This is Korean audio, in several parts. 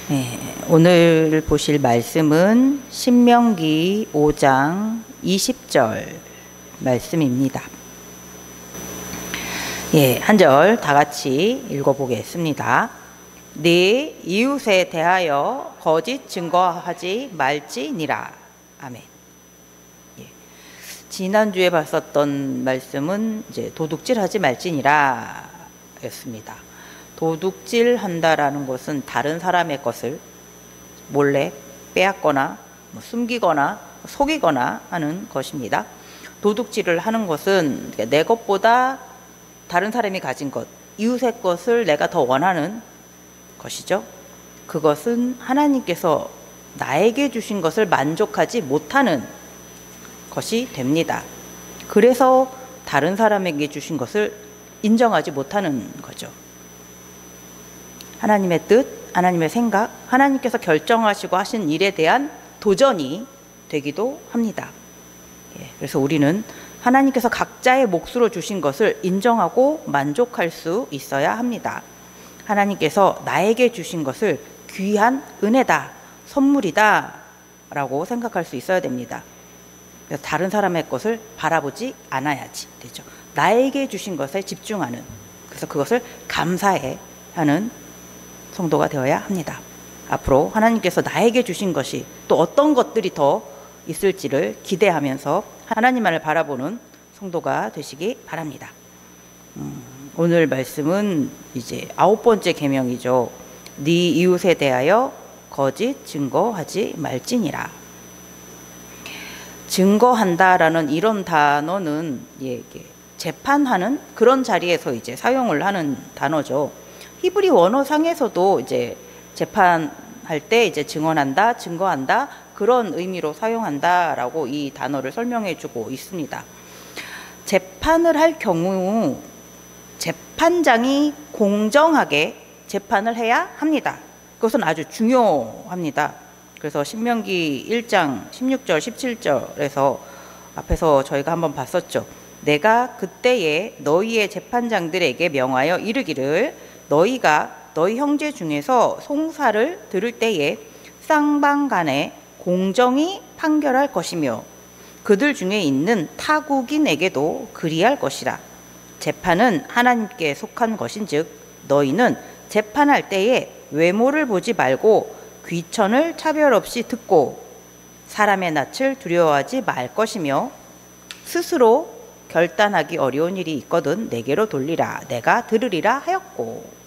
네, 오늘 보실 말씀은 신명기 5장 20절 말씀입니다. 예, 한 절 다 같이 읽어보겠습니다. 네 이웃에 대하여 거짓 증거하지 말지니라. 아멘. 예, 지난주에 봤었던 말씀은 이제 도둑질하지 말지니라 였습니다. 도둑질 한다라는 것은 다른 사람의 것을 몰래 빼앗거나 숨기거나 속이거나 하는 것입니다. 도둑질을 하는 것은 내 것보다 다른 사람이 가진 것, 이웃의 것을 내가 더 원하는 것이죠. 그것은 하나님께서 나에게 주신 것을 만족하지 못하는 것이 됩니다. 그래서 다른 사람에게 주신 것을 인정하지 못하는 거죠. 하나님의 뜻, 하나님의 생각, 하나님께서 결정하시고 하신 일에 대한 도전이 되기도 합니다. 그래서 우리는 하나님께서 각자의 몫으로 주신 것을 인정하고 만족할 수 있어야 합니다. 하나님께서 나에게 주신 것을 귀한 은혜다, 선물이다 라고 생각할 수 있어야 됩니다. 그래서 다른 사람의 것을 바라보지 않아야지 되죠. 나에게 주신 것에 집중하는, 그래서 그것을 감사해 하는 성도가 되어야 합니다. 앞으로 하나님께서 나에게 주신 것이 또 어떤 것들이 더 있을지를 기대하면서 하나님만을 바라보는 성도가 되시기 바랍니다. 오늘 말씀은 이제 9번째 계명이죠. 네 이웃에 대하여 거짓 증거하지 말지니라. 증거한다라는 이런 단어는 재판하는 그런 자리에서 이제 사용을 하는 단어죠. 히브리 원어상에서도 이제 재판할 때 이제 증언한다, 증거한다 그런 의미로 사용한다라고 이 단어를 설명해 주고 있습니다. 재판을 할 경우 재판장이 공정하게 재판을 해야 합니다. 그것은 아주 중요합니다. 그래서 신명기 1장 16절 17절에서 앞에서 저희가 한번 봤었죠. 내가 그때에 너희의 재판장들에게 명하여 이르기를 너희가 너희 형제 중에서 송사를 들을 때에 쌍방간에 공정히 판결할 것이며 그들 중에 있는 타국인에게도 그리할 것이라. 재판은 하나님께 속한 것인즉 너희는 재판할 때에 외모를 보지 말고 귀천을 차별 없이 듣고 사람의 낯을 두려워하지 말 것이며 스스로 결단하기 어려운 일이 있거든 내게로 돌리라. 내가 들으리라 하였고.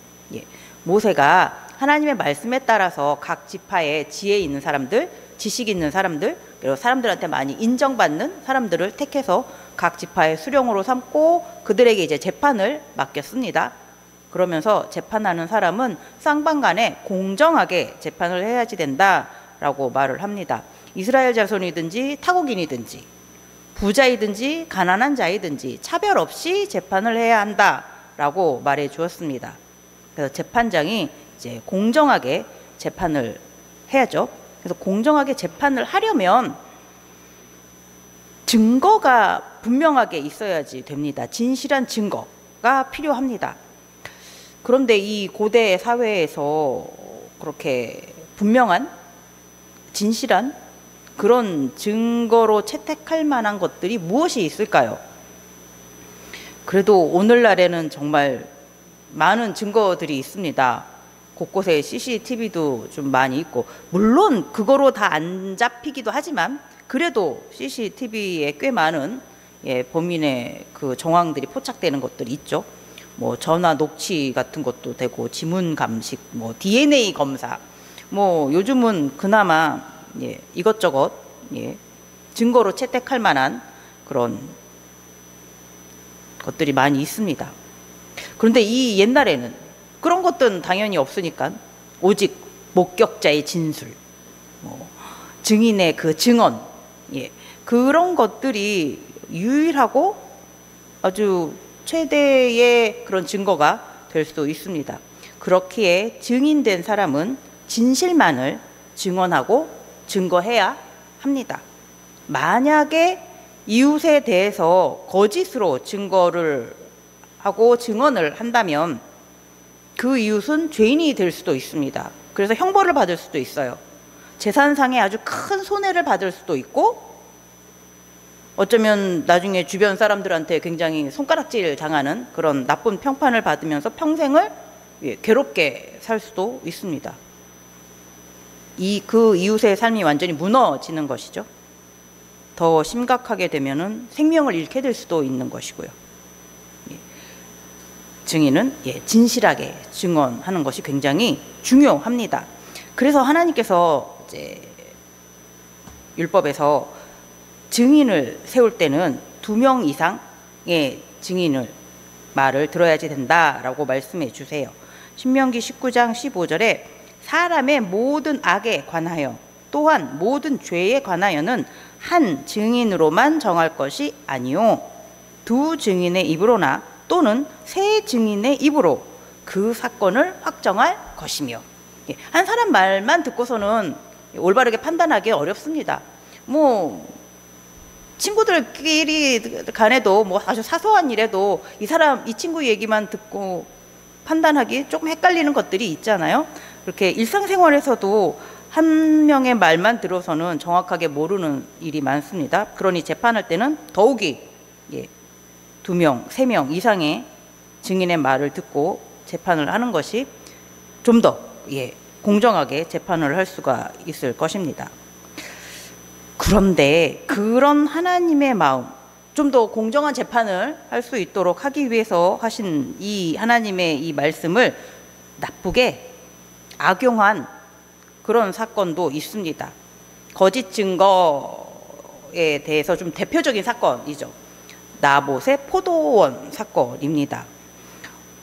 모세가 하나님의 말씀에 따라서 각 지파에 지혜 있는 사람들, 지식 있는 사람들, 그리고 사람들한테 많이 인정받는 사람들을 택해서 각 지파의 수령으로 삼고 그들에게 이제 재판을 맡겼습니다. 그러면서 재판하는 사람은 쌍방간에 공정하게 재판을 해야지 된다라고 말을 합니다. 이스라엘 자손이든지 타국인이든지 부자이든지 가난한 자이든지 차별 없이 재판을 해야 한다라고 말해 주었습니다. 그래서 재판장이 이제 공정하게 재판을 해야죠. 그래서 공정하게 재판을 하려면 증거가 분명하게 있어야지 됩니다. 진실한 증거가 필요합니다. 그런데 이 고대 사회에서 그렇게 분명한 진실한 그런 증거로 채택할 만한 것들이 무엇이 있을까요? 그래도 오늘날에는 정말 많은 증거들이 있습니다. 곳곳에 CCTV도 좀 많이 있고, 물론 그거로 다 안 잡히기도 하지만 그래도 CCTV에 꽤 많은 범인의 그 정황들이 포착되는 것들이 있죠. 뭐 전화 녹취 같은 것도 되고, 지문 감식, 뭐 DNA 검사, 뭐 요즘은 그나마 이것저것 증거로 채택할 만한 그런 것들이 많이 있습니다. 그런데 이 옛날에는 그런 것들은 당연히 없으니까 오직 목격자의 진술, 증인의 그 증언, 그런 것들이 유일하고 아주 최대의 그런 증거가 될 수 있습니다. 그렇기에 증인된 사람은 진실만을 증언하고 증거해야 합니다. 만약에 이웃에 대해서 거짓으로 증거를 하고 증언을 한다면 그 이웃은 죄인이 될 수도 있습니다. 그래서 형벌을 받을 수도 있어요. 재산상의 아주 큰 손해를 받을 수도 있고, 어쩌면 나중에 주변 사람들한테 굉장히 손가락질 당하는 그런 나쁜 평판을 받으면서 평생을 괴롭게 살 수도 있습니다. 그 이웃의 삶이 완전히 무너지는 것이죠. 더 심각하게 되면은 생명을 잃게 될 수도 있는 것이고요. 증인은 진실하게 증언하는 것이 굉장히 중요합니다. 그래서 하나님께서 이제 율법에서 증인을 세울 때는 2명 이상의 증인을 말을 들어야지 된다라고 말씀해 주세요. 신명기 19장 15절에 사람의 모든 악에 관하여 또한 모든 죄에 관하여는 한 증인으로만 정할 것이 아니요 2 증인의 입으로나 또는 3 증인의 입으로 그 사건을 확정할 것이며, 한 사람 말만 듣고서는 올바르게 판단하기 어렵습니다. 뭐 친구들끼리 간에도 뭐 아주 사소한 일에도 이 친구 얘기만 듣고 판단하기 조금 헷갈리는 것들이 있잖아요. 그렇게 일상생활에서도 한 명의 말만 들어서는 정확하게 모르는 일이 많습니다. 그러니 재판할 때는 더욱이 2명, 3명 이상의 증인의 말을 듣고 재판을 하는 것이 좀 더 공정하게 재판을 할 수가 있을 것입니다. 그런데 그런 하나님의 마음, 좀 더 공정한 재판을 할 수 있도록 하기 위해서 하신 이 하나님의 이 말씀을 나쁘게 악용한 그런 사건도 있습니다. 거짓 증거에 대해서 좀 대표적인 사건이죠. 나봇의 포도원 사건입니다.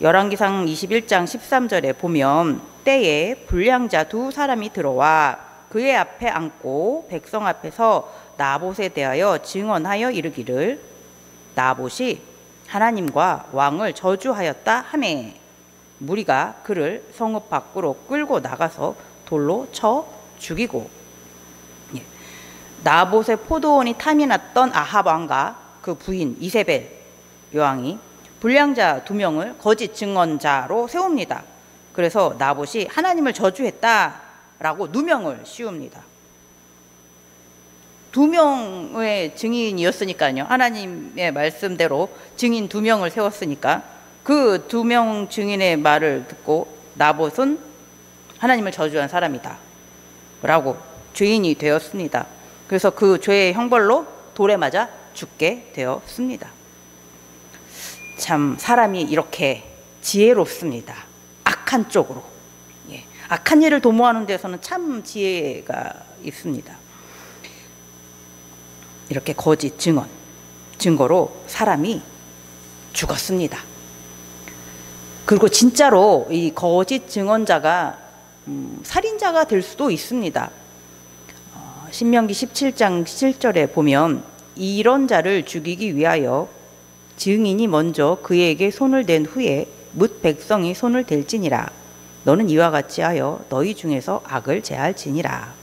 열왕기상 21장 13절에 보면 때에 불량자 2 사람이 들어와 그의 앞에 앉고 백성 앞에서 나봇에 대하여 증언하여 이르기를 나봇이 하나님과 왕을 저주하였다 하매 무리가 그를 성읍 밖으로 끌고 나가서 돌로 쳐 죽이고, 나봇의 포도원이 탐이 났던 아합 왕과 그 부인 이세벨 여왕이 불량자 2명을 거짓 증언자로 세웁니다. 그래서 나봇이 하나님을 저주했다라고 누명을 씌웁니다. 2명의 증인이었으니까요. 하나님의 말씀대로 증인 2명을 세웠으니까 그 2명 증인의 말을 듣고 나봇은 하나님을 저주한 사람이다 라고 죄인이 되었습니다. 그래서 그 죄의 형벌로 돌에 맞아 죽게 되었습니다. 참 사람이 이렇게 지혜롭습니다. 악한 쪽으로. 악한 일을 도모하는 데서는 참 지혜가 있습니다. 이렇게 거짓 증거로 사람이 죽었습니다. 그리고 진짜로 이 거짓 증언자가 살인자가 될 수도 있습니다. 신명기 17장 7절에 보면 이런 자를 죽이기 위하여 증인이 먼저 그에게 손을 댄 후에 뭇 백성이 손을 댈지니라. 너는 이와 같이 하여 너희 중에서 악을 제할지니라.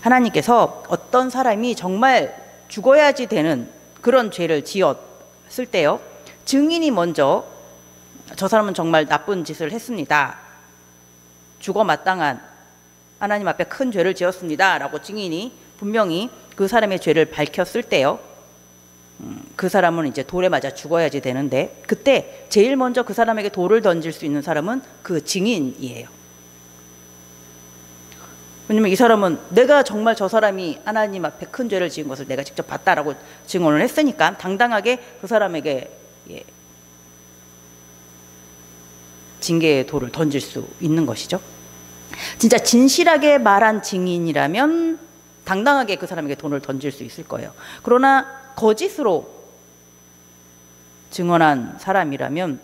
하나님께서 어떤 사람이 정말 죽어야지 되는 그런 죄를 지었을 때요, 증인이 먼저 저 사람은 정말 나쁜 짓을 했습니다, 죽어 마땅한 하나님 앞에 큰 죄를 지었습니다 라고 증인이 분명히 그 사람의 죄를 밝혔을 때요, 그 사람은 이제 돌에 맞아 죽어야지 되는데, 그때 제일 먼저 그 사람에게 돌을 던질 수 있는 사람은 그 증인이에요. 왜냐면 이 사람은 내가 정말 저 사람이 하나님 앞에 큰 죄를 지은 것을 내가 직접 봤다라고 증언을 했으니까 당당하게 그 사람에게 징계의 돌을 던질 수 있는 것이죠. 진짜 진실하게 말한 증인이라면 당당하게 그 사람에게 돌을 던질 수 있을 거예요. 그러나 거짓으로 증언한 사람이라면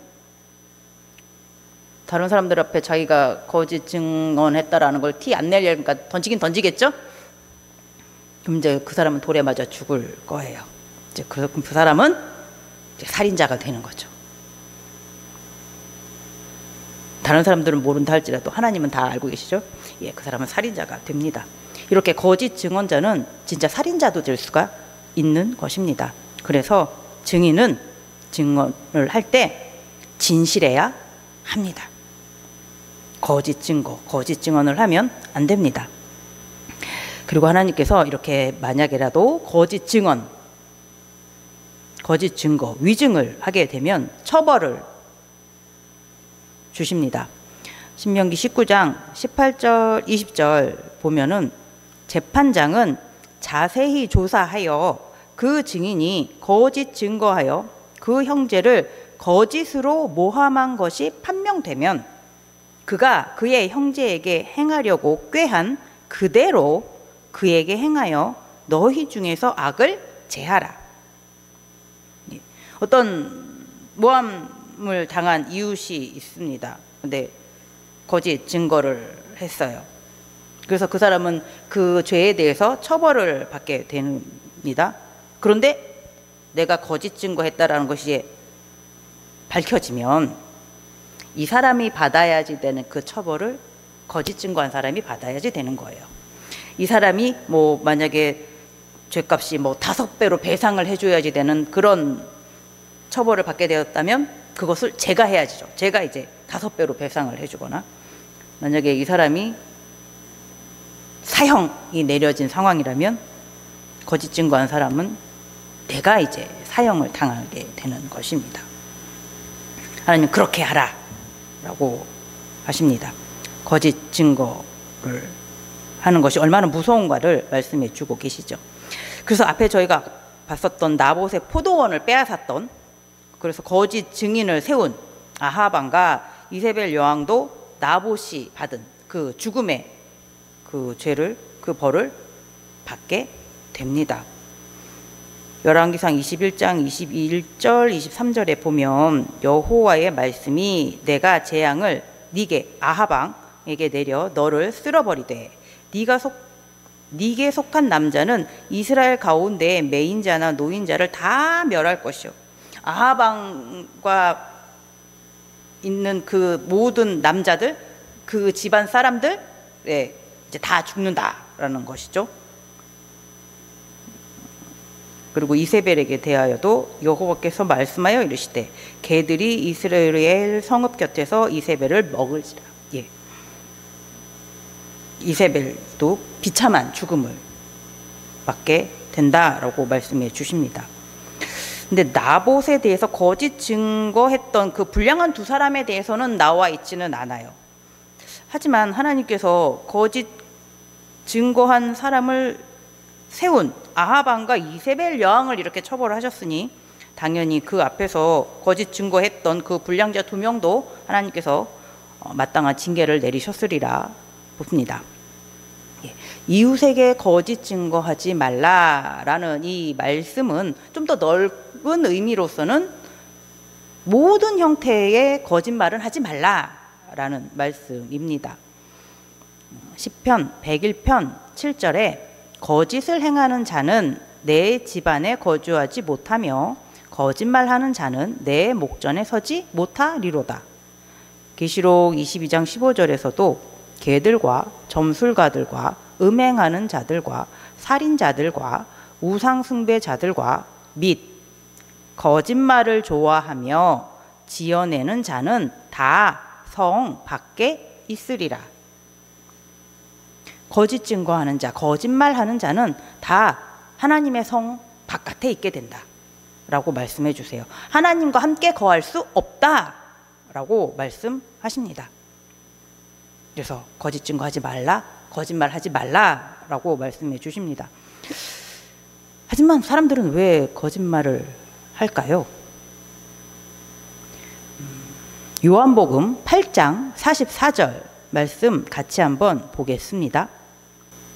다른 사람들 앞에 자기가 거짓 증언했다라는 걸 티 안 내려니까 던지긴 던지겠죠? 그럼 이제 그 사람은 돌에 맞아 죽을 거예요. 이제 그 사람은 이제 살인자가 되는 거죠. 다른 사람들은 모른다 할지라도 하나님은 다 알고 계시죠? 그 사람은 살인자가 됩니다. 이렇게 거짓 증언자는 진짜 살인자도 될 수가 있는 것입니다. 그래서 증인은 증언을 할 때 진실해야 합니다. 거짓 증거, 거짓 증언을 하면 안 됩니다. 그리고 하나님께서 이렇게 만약에라도 거짓 증언, 거짓 증거, 위증을 하게 되면 처벌을 주십니다. 신명기 19장 18절 20절 보면은 재판장은 자세히 조사하여 그 증인이 거짓 증거하여 그 형제를 거짓으로 모함한 것이 판명되면 그가 그의 형제에게 행하려고 꾀한 그대로 그에게 행하여 너희 중에서 악을 제하라. 어떤 모함을 당한 이웃이 있습니다. 근데 거짓 증거를 했어요. 그래서 그 사람은 그 죄에 대해서 처벌을 받게 됩니다. 그런데 내가 거짓 증거했다라는 것이 밝혀지면 이 사람이 받아야지 되는 그 처벌을 거짓 증거한 사람이 받아야지 되는 거예요. 이 사람이 뭐 만약에 죄값이 뭐 5배로 배상을 해줘야지 되는 그런 처벌을 받게 되었다면 그것을 제가 해야지죠. 제가 이제 5배로 배상을 해주거나, 만약에 이 사람이 사형이 내려진 상황이라면 거짓 증거한 사람은 내가 이제 사형을 당하게 되는 것입니다. 하나님 그렇게 하라 라고 하십니다. 거짓 증거를 하는 것이 얼마나 무서운가를 말씀해 주고 계시죠. 그래서 앞에 저희가 봤었던 나봇의 포도원을 빼앗았던, 그래서 거짓 증인을 세운 아합 왕과 이세벨 여왕도 나봇이 받은 그 죽음의 그 죄를, 그 벌을 받게 됩니다. 열왕기상 21장 21절 23절에 보면 여호와의 말씀이 내가 재앙을 네게 아합 왕에게 내려 너를 쓸어버리되 네게 속한 남자는 이스라엘 가운데 매인자나 노인자를 다 멸할 것이요. 아합 왕과 있는 그 모든 남자들, 그 집안 사람들, 이제 다 죽는다라는 것이죠. 그리고 이세벨에게 대하여도 여호와께서 말씀하여 이르시되 개들이 이스라엘 성읍 곁에서 이세벨을 먹을지라. 예. 이세벨도 비참한 죽음을 받게 된다라고 말씀해 주십니다. 근데 나봇에 대해서 거짓 증거했던 그 불량한 두 사람에 대해서는 나와 있지는 않아요. 하지만 하나님께서 거짓 증거한 사람을 세운 아합 왕과 이세벨 여왕을 이렇게 처벌하셨으니 당연히 그 앞에서 거짓 증거했던 그 불량자 2명도 하나님께서 마땅한 징계를 내리셨으리라 봅니다. 예. 이웃에게 거짓 증거하지 말라라는 이 말씀은 좀 더 넓은 의미로서는 모든 형태의 거짓말은 하지 말라라는 말씀입니다. 시편 101편 7절에 거짓을 행하는 자는 내 집안에 거주하지 못하며 거짓말하는 자는 내 목전에 서지 못하리로다. 계시록 22장 15절에서도 개들과 점술가들과 음행하는 자들과 살인자들과 우상숭배자들과 및 거짓말을 좋아하며 지어내는 자는 다 성 밖에 있으리라. 거짓 증거하는 자, 거짓말하는 자는 다 하나님의 성 바깥에 있게 된다 라고 말씀해 주세요. 하나님과 함께 거할 수 없다 라고 말씀하십니다. 그래서 거짓 증거하지 말라, 거짓말하지 말라 라고 말씀해 주십니다. 하지만 사람들은 왜 거짓말을 할까요? 요한복음 8장 44절 말씀 같이 한번 보겠습니다.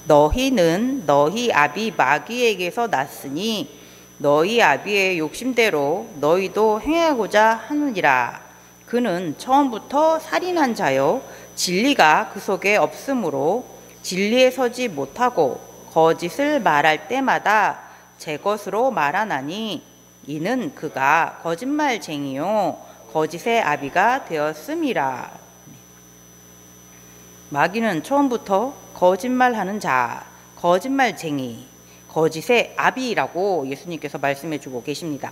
너희는 너희 아비 마귀에게서 났으니 너희 아비의 욕심대로 너희도 행하고자 하느니라. 그는 처음부터 살인한 자요 진리가 그 속에 없으므로 진리에 서지 못하고 거짓을 말할 때마다 제 것으로 말하나니 이는 그가 거짓말쟁이요 거짓의 아비가 되었음이라. 마귀는 처음부터 거짓말하는 자, 거짓말쟁이, 거짓의 아비라고 예수님께서 말씀해 주고 계십니다.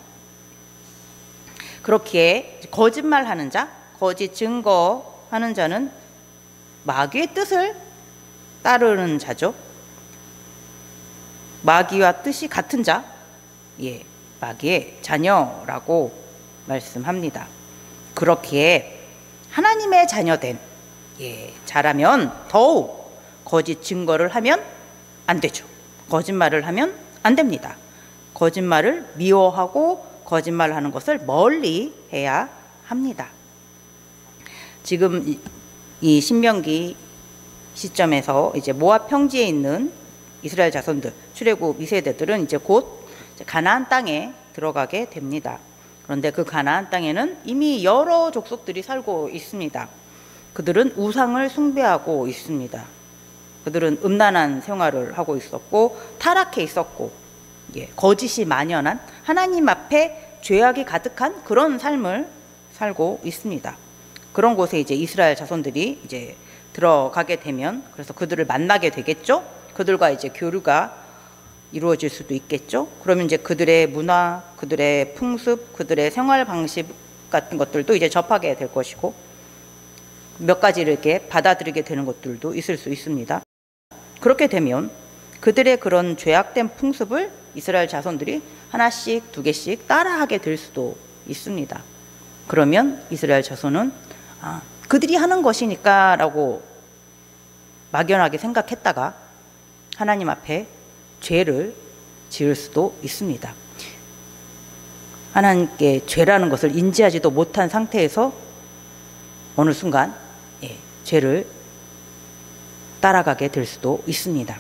그렇기에 거짓말하는 자, 거짓 증거하는 자는 마귀의 뜻을 따르는 자죠. 마귀와 뜻이 같은 자, 마귀의 자녀라고 말씀합니다. 그렇기에 하나님의 자녀된 자라면 더욱 거짓 증거를 하면 안 되죠. 거짓말을 하면 안 됩니다. 거짓말을 미워하고 거짓말하는 것을 멀리 해야 합니다. 지금 이 신명기 시점에서 이제 모압 평지에 있는 이스라엘 자손들, 출애굽 2세대들은 이제 곧 가나안 땅에 들어가게 됩니다. 그런데 그 가나안 땅에는 이미 여러 족속들이 살고 있습니다. 그들은 우상을 숭배하고 있습니다. 그들은 음란한 생활을 하고 있었고 타락해 있었고 거짓이 만연한, 하나님 앞에 죄악이 가득한 그런 삶을 살고 있습니다. 그런 곳에 이제 이스라엘 자손들이 이제 들어가게 되면, 그래서 그들을 만나게 되겠죠. 그들과 이제 교류가 이루어질 수도 있겠죠. 그러면 이제 그들의 문화, 그들의 풍습, 그들의 생활 방식 같은 것들도 이제 접하게 될 것이고, 몇 가지를 이렇게 받아들이게 되는 것들도 있을 수 있습니다. 그렇게 되면 그들의 그런 죄악된 풍습을 이스라엘 자손들이 하나씩 두 개씩 따라하게 될 수도 있습니다. 그러면 이스라엘 자손은 그들이 하는 것이니까 라고 막연하게 생각했다가 하나님 앞에 죄를 지을 수도 있습니다. 하나님께 죄라는 것을 인지하지도 못한 상태에서 어느 순간 죄를 따라가게 될 수도 있습니다.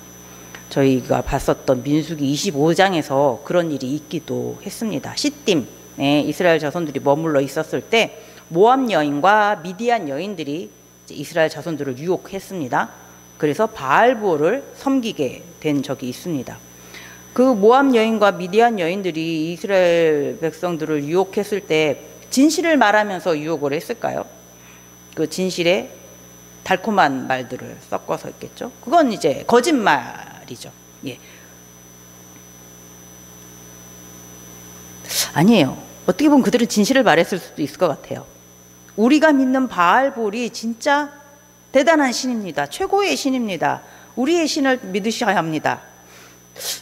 저희가 봤었던 민수기 25장에서 그런 일이 있기도 했습니다. 시딤에 이스라엘 자손들이 머물러 있었을 때 모압 여인과 미디안 여인들이 이스라엘 자손들을 유혹했습니다. 그래서 바알브올을 섬기게 된 적이 있습니다. 그 모압 여인과 미디안 여인들이 이스라엘 백성들을 유혹했을 때 진실을 말하면서 유혹을 했을까요? 그 진실에 달콤한 말들을 섞어서 했겠죠. 그건 이제 거짓말이죠. 아니에요. 어떻게 보면 그들은 진실을 말했을 수도 있을 것 같아요. 우리가 믿는 바알볼이 진짜 대단한 신입니다. 최고의 신입니다. 우리의 신을 믿으셔야 합니다.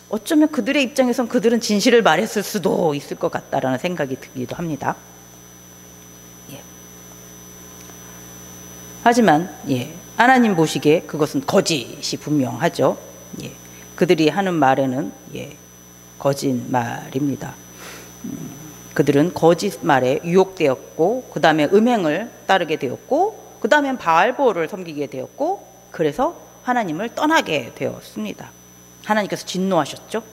어쩌면 그들의 입장에선 그들은 진실을 말했을 수도 있을 것 같다라는 생각이 들기도 합니다. 하지만 하나님 보시기에 그것은 거짓이 분명하죠. 그들이 하는 말에는 거짓말입니다. 그들은 거짓말에 유혹되었고, 그 다음에 음행을 따르게 되었고, 그 다음엔 바알보를 섬기게 되었고, 그래서 하나님을 떠나게 되었습니다. 하나님께서 진노하셨죠.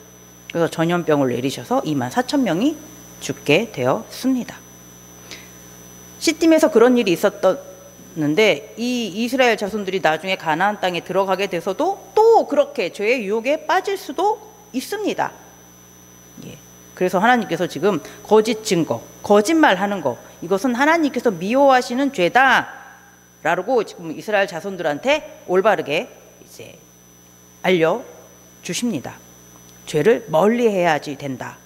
그래서 전염병을 내리셔서 24,000명이 죽게 되었습니다. 시딤에서 그런 일이 있었는데 이 이스라엘 자손들이 나중에 가나안 땅에 들어가게 돼서도 또 그렇게 죄의 유혹에 빠질 수도 있습니다. 그래서 하나님께서 지금 거짓 증거, 거짓말하는 거, 이것은 하나님께서 미워하시는 죄다라고 지금 이스라엘 자손들한테 올바르게 이제 알려 주십니다. 죄를 멀리해야지 된다.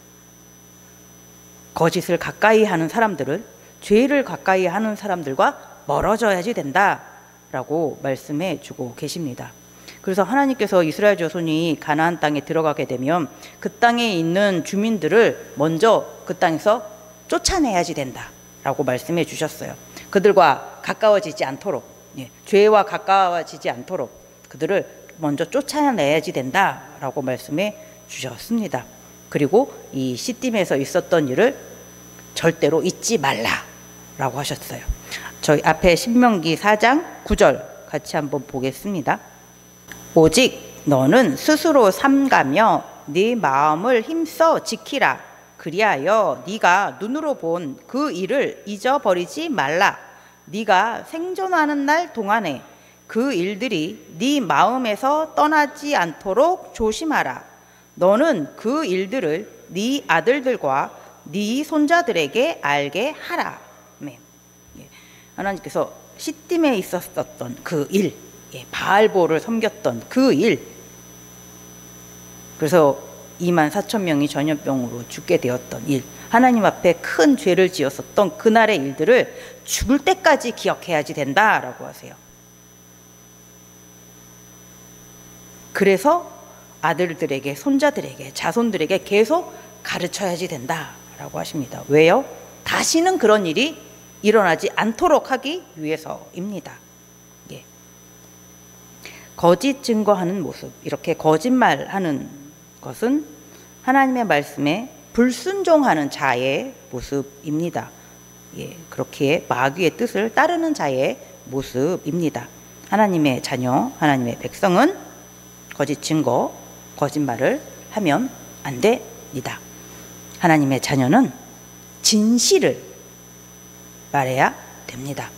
거짓을 가까이 하는 사람들은 죄를 가까이 하는 사람들과 멀어져야지 된다라고 말씀해 주고 계십니다. 그래서 하나님께서 이스라엘 자손이 가나안 땅에 들어가게 되면 그 땅에 있는 주민들을 먼저 그 땅에서 쫓아내야지 된다라고 말씀해 주셨어요. 그들과 가까워지지 않도록, 죄와 가까워지지 않도록 그들을 먼저 쫓아내야지 된다라고 말씀해 주셨습니다. 그리고 이 시딤에서 있었던 일을 절대로 잊지 말라라고 하셨어요. 저희 앞에 신명기 4장 9절 같이 한번 보겠습니다. 오직 너는 스스로 삼가며 네 마음을 힘써 지키라. 그리하여 네가 눈으로 본 그 일을 잊어버리지 말라. 네가 생존하는 날 동안에 그 일들이 네 마음에서 떠나지 않도록 조심하라. 너는 그 일들을 네 아들들과 네 손자들에게 알게 하라. 하나님께서 시딤에 있었던 그 일, 바알보를 섬겼던 그 일, 그래서 24,000명이 전염병으로 죽게 되었던 일, 하나님 앞에 큰 죄를 지었었던 그날의 일들을 죽을 때까지 기억해야지 된다라고 하세요. 그래서 아들들에게, 손자들에게, 자손들에게 계속 가르쳐야지 된다라고 하십니다. 왜요? 다시는 그런 일이 일어나지 않도록 하기 위해서입니다. 예. 거짓 증거하는 모습, 이렇게 거짓말하는 것은 하나님의 말씀에 불순종하는 자의 모습입니다. 예, 그렇게 마귀의 뜻을 따르는 자의 모습입니다. 하나님의 자녀, 하나님의 백성은 거짓 증거, 거짓말을 하면 안 됩니다. 하나님의 자녀는 진실을 말해야 됩니다.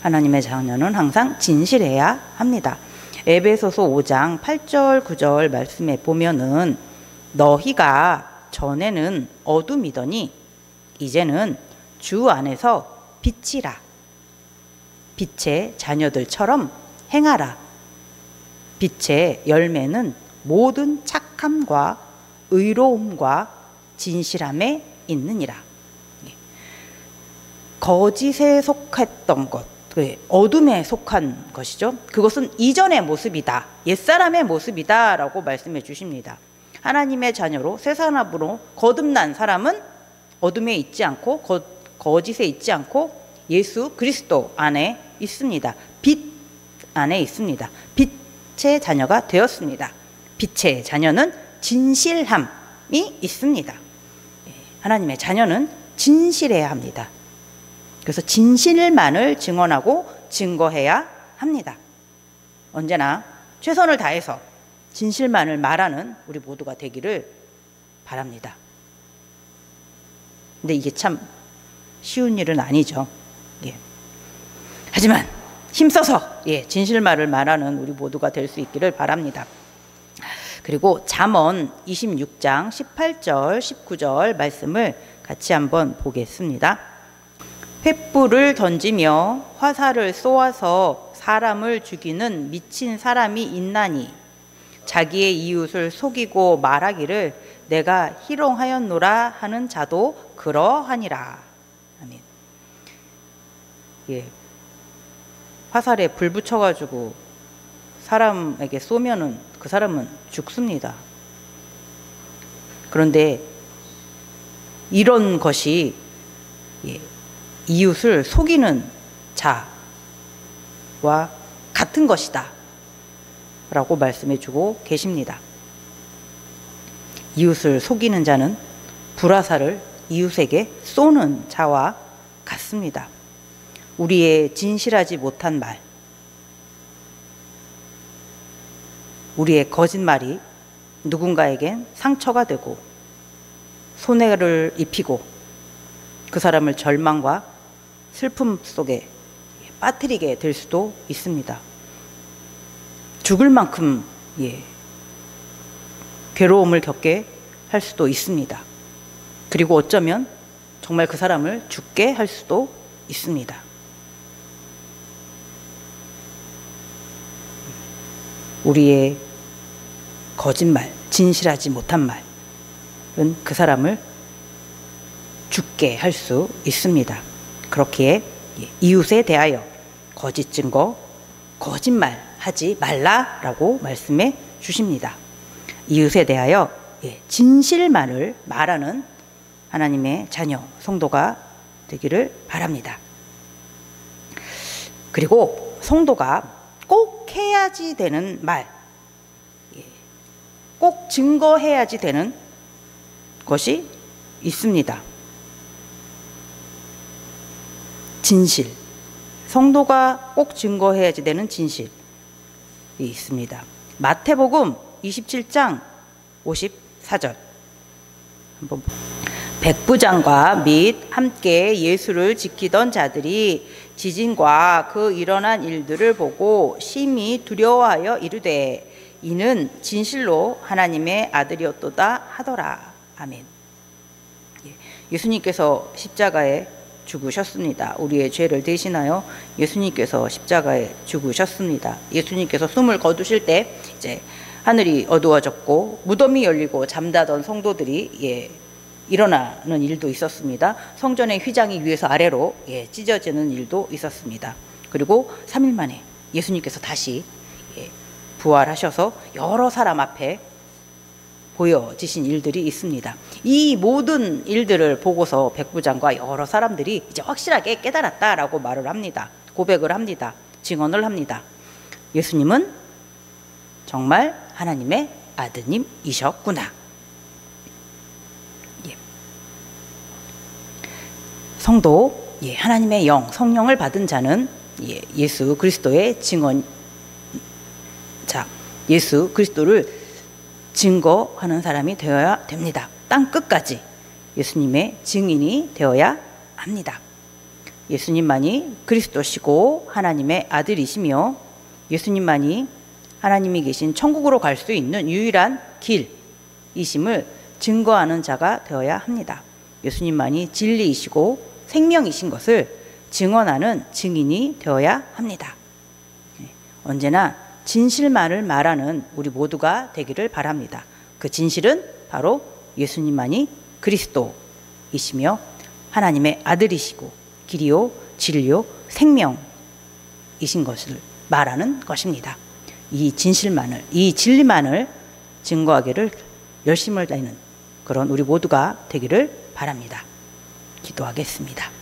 하나님의 자녀는 항상 진실해야 합니다. 에베소서 5장 8절 9절 말씀에 보면은 너희가 전에는 어둠이더니 이제는 주 안에서 빛이라. 빛의 자녀들처럼 행하라. 빛의 열매는 모든 착함과 의로움과 진실함에 있느니라. 거짓에 속했던 것, 어둠에 속한 것이죠. 그것은 이전의 모습이다, 옛사람의 모습이다 라고 말씀해 주십니다. 하나님의 자녀로 새 사람으로 거듭난 사람은 어둠에 있지 않고 거짓에 있지 않고 예수 그리스도 안에 있습니다. 빛 안에 있습니다. 빛의 자녀가 되었습니다. 빛의 자녀는 진실함이 있습니다. 하나님의 자녀는 진실해야 합니다. 그래서 진실만을 증언하고 증거해야 합니다. 언제나 최선을 다해서 진실만을 말하는 우리 모두가 되기를 바랍니다. 근데 이게 참 쉬운 일은 아니죠. 예. 하지만 힘써서 진실말을 말하는 우리 모두가 될 수 있기를 바랍니다. 그리고 잠언 26장 18절 19절 말씀을 같이 한번 보겠습니다. 횃불을 던지며 화살을 쏘아서 사람을 죽이는 미친 사람이 있나니 자기의 이웃을 속이고 말하기를 내가 희롱하였노라 하는 자도 그러하니라. 아멘. 예. 화살에 불 붙여가지고 사람에게 쏘면은 그 사람은 죽습니다. 그런데 이런 것이 이웃을 속이는 자와 같은 것이다 라고 말씀해 주고 계십니다. 이웃을 속이는 자는 불화살을 이웃에게 쏘는 자와 같습니다. 우리의 진실하지 못한 말, 우리의 거짓말이 누군가에겐 상처가 되고 손해를 입히고 그 사람을 절망과 슬픔 속에 빠뜨리게 될 수도 있습니다. 죽을 만큼 괴로움을 겪게 할 수도 있습니다. 그리고 어쩌면 정말 그 사람을 죽게 할 수도 있습니다. 우리의 거짓말, 진실하지 못한 말은 그 사람을 죽게 할 수 있습니다. 그렇기에 이웃에 대하여 거짓 증거, 거짓말 하지 말라라고 말씀해 주십니다. 이웃에 대하여 진실만을 말하는 하나님의 자녀, 성도가 되기를 바랍니다. 그리고 성도가 꼭 해야지 되는 말, 꼭 증거해야지 되는 것이 있습니다. 진실, 성도가 꼭 증거해야지 되는 진실이 있습니다. 마태복음 27장 54절 한번 백부장과 및 함께 예수를 지키던 자들이 지진과 그 일어난 일들을 보고 심히 두려워하여 이르되 이는 진실로 하나님의 아들이었도다 하더라. 아멘. 예수님께서 십자가에 죽으셨습니다. 우리의 죄를 대신하여 예수님께서 십자가에 죽으셨습니다. 예수님께서 숨을 거두실 때 이제 하늘이 어두워졌고 무덤이 열리고 잠자던 성도들이 일어나는 일도 있었습니다. 성전의 휘장이 위에서 아래로 찢어지는 일도 있었습니다. 그리고 3일 만에 예수님께서 다시 부활하셔서 여러 사람 앞에 보여지신 일들이 있습니다. 이 모든 일들을 보고서 백부장과 여러 사람들이 이제 확실하게 깨달았다라고 말을 합니다. 고백을 합니다. 증언을 합니다. 예수님은 정말 하나님의 아드님이셨구나. 예. 성도, 하나님의 영, 성령을 받은 자는 예수 그리스도의 증언, 예수 그리스도를 증거하는 사람이 되어야 됩니다. 땅 끝까지 예수님의 증인이 되어야 합니다. 예수님만이 그리스도시고 하나님의 아들이시며 예수님만이 하나님이 계신 천국으로 갈 수 있는 유일한 길이심을 증거하는 자가 되어야 합니다. 예수님만이 진리이시고 생명이신 것을 증언하는 증인이 되어야 합니다. 언제나 진실만을 말하는 우리 모두가 되기를 바랍니다. 그 진실은 바로 예수님만이 그리스도이시며 하나님의 아들이시고 길이요 진리요 생명이신 것을 말하는 것입니다. 이 진실만을, 이 진리만을 증거하기를 열심을 다하는 그런 우리 모두가 되기를 바랍니다. 기도하겠습니다.